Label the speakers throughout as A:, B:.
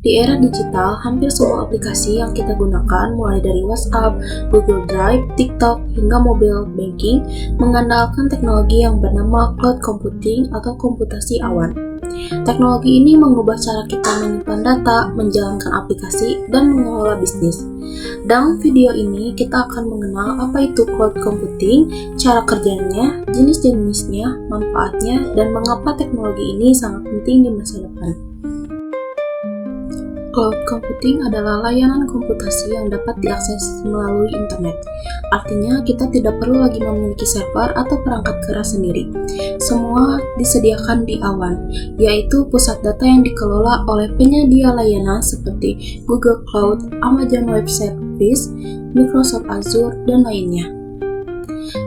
A: Di era digital, hampir semua aplikasi yang kita gunakan, mulai dari WhatsApp, Google Drive, TikTok, hingga mobile banking, mengandalkan teknologi yang bernama cloud computing atau komputasi awan. Teknologi ini mengubah cara kita menyimpan data, menjalankan aplikasi, dan mengelola bisnis. Dalam video ini, kita akan mengenal apa itu cloud computing, cara kerjanya, jenis-jenisnya, manfaatnya, dan mengapa teknologi ini sangat penting di masa depan. Cloud computing adalah layanan komputasi yang dapat diakses melalui internet. Artinya, kita tidak perlu lagi memiliki server atau perangkat keras sendiri. Semua disediakan di awan, yaitu pusat data yang dikelola oleh penyedia layanan seperti Google Cloud, Amazon Web Services, Microsoft Azure, dan lainnya.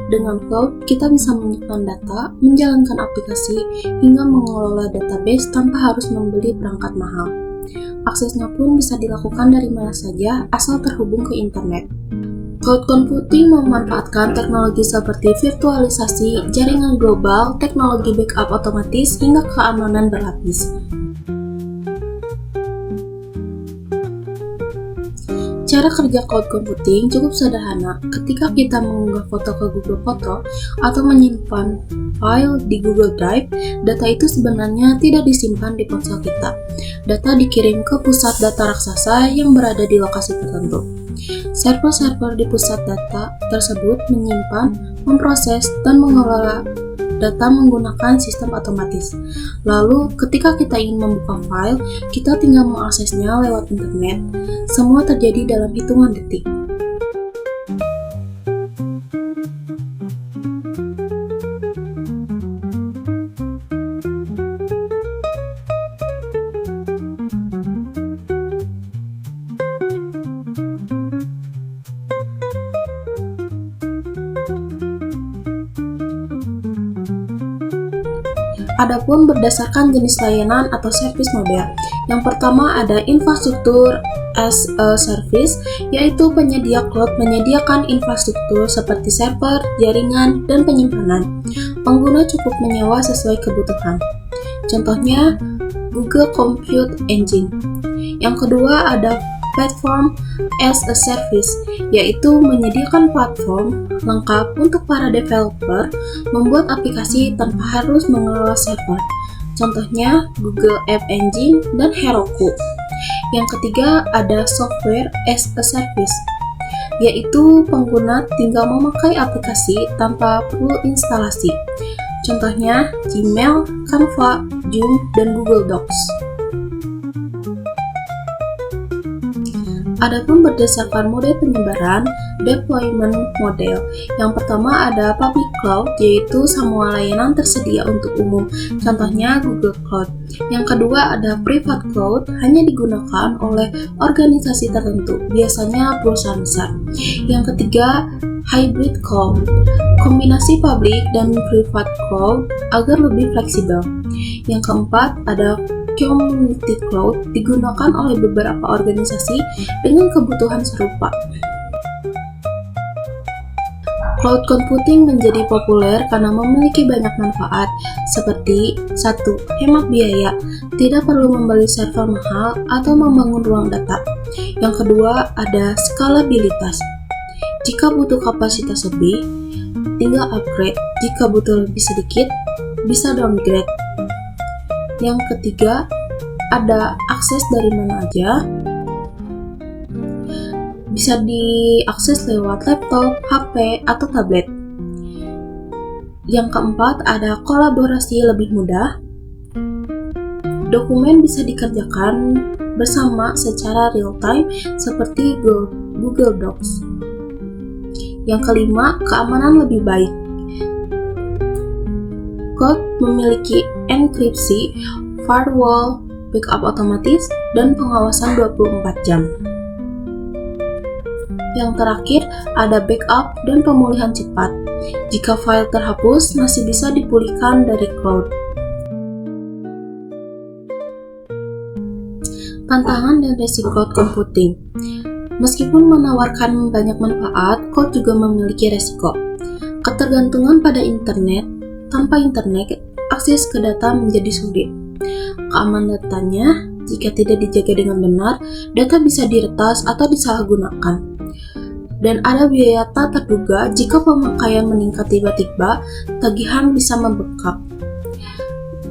A: Dengan cloud, kita bisa menyimpan data, menjalankan aplikasi, hingga mengelola database tanpa harus membeli perangkat mahal. Aksesnya pun bisa dilakukan dari mana saja asal terhubung ke internet. Cloud computing memanfaatkan teknologi seperti virtualisasi, jaringan global, teknologi backup otomatis, hingga keamanan berlapis. Cara kerja cloud computing cukup sederhana. Ketika kita mengunggah foto ke Google Foto atau menyimpan file di Google Drive, data itu sebenarnya tidak disimpan di ponsel kita. Data dikirim ke pusat data raksasa yang berada di lokasi tertentu. Server-server di pusat data tersebut menyimpan, memproses, dan mengelola data menggunakan sistem otomatis. Lalu, ketika kita ingin membuka file, kita tinggal mengaksesnya lewat internet. Semua terjadi dalam hitungan detik. Adapun berdasarkan jenis layanan atau service model. Yang pertama ada infrastruktur as a service, yaitu penyedia cloud menyediakan infrastruktur seperti server, jaringan, dan penyimpanan. Pengguna cukup menyewa sesuai kebutuhan. Contohnya Google Compute Engine. Yang kedua ada platform as a service, yaitu menyediakan platform lengkap untuk para developer membuat aplikasi tanpa harus mengelola server. Contohnya Google App Engine dan Heroku. Yang ketiga ada software as a service, yaitu pengguna tinggal memakai aplikasi tanpa perlu instalasi. Contohnya Gmail, Canva, Zoom, dan Google Docs. Adapun berdasarkan model penyebaran, deployment model. Yang pertama ada public cloud, yaitu semua layanan tersedia untuk umum. Contohnya Google Cloud. Yang kedua ada private cloud, hanya digunakan oleh organisasi tertentu, biasanya perusahaan besar. Yang ketiga hybrid cloud, kombinasi public dan private cloud agar lebih fleksibel. Yang keempat ada community cloud, digunakan oleh beberapa organisasi dengan kebutuhan serupa. Cloud computing menjadi populer karena memiliki banyak manfaat, seperti 1. Hemat biaya, tidak perlu membeli server mahal atau membangun ruang data. Yang kedua, ada skalabilitas. Jika butuh kapasitas lebih, tinggal upgrade. Jika butuh lebih sedikit, bisa downgrade. Yang ketiga, ada akses dari mana aja. Bisa diakses lewat laptop, HP, atau tablet. Yang keempat, ada kolaborasi lebih mudah. Dokumen bisa dikerjakan bersama secara real-time seperti Google Docs. Yang kelima, keamanan lebih baik. Cloud memiliki enkripsi, firewall, backup otomatis, dan pengawasan 24 jam. Yang terakhir, ada backup dan pemulihan cepat. Jika file terhapus, masih bisa dipulihkan dari cloud. Tantangan dan resiko cloud computing. Meskipun menawarkan banyak manfaat, cloud juga memiliki resiko. Ketergantungan pada internet. Tanpa internet, akses ke data menjadi sulit. Keamanan datanya Jika tidak dijaga dengan benar, data bisa diretas atau disalahgunakan. Dan ada biaya tak terduga jika pemakaian meningkat tiba-tiba, tagihan bisa membengkak.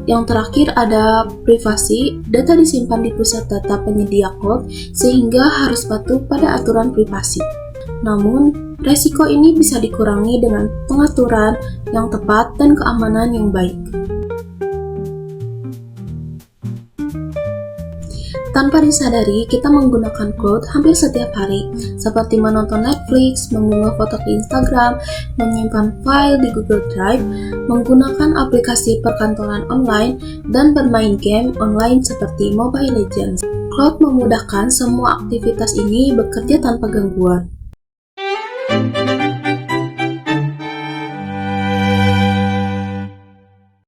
A: Yang terakhir ada privasi, data disimpan di pusat data penyedia cloud sehingga harus patuh pada aturan privasi. Namun, resiko ini bisa dikurangi dengan pengaturan yang tepat dan keamanan yang baik. Tanpa disadari, kita menggunakan cloud hampir setiap hari, seperti menonton Netflix, mengunggah foto ke Instagram, menyimpan file di Google Drive, menggunakan aplikasi perkantoran online, dan bermain game online seperti Mobile Legends. Cloud memudahkan semua aktivitas ini bekerja tanpa gangguan.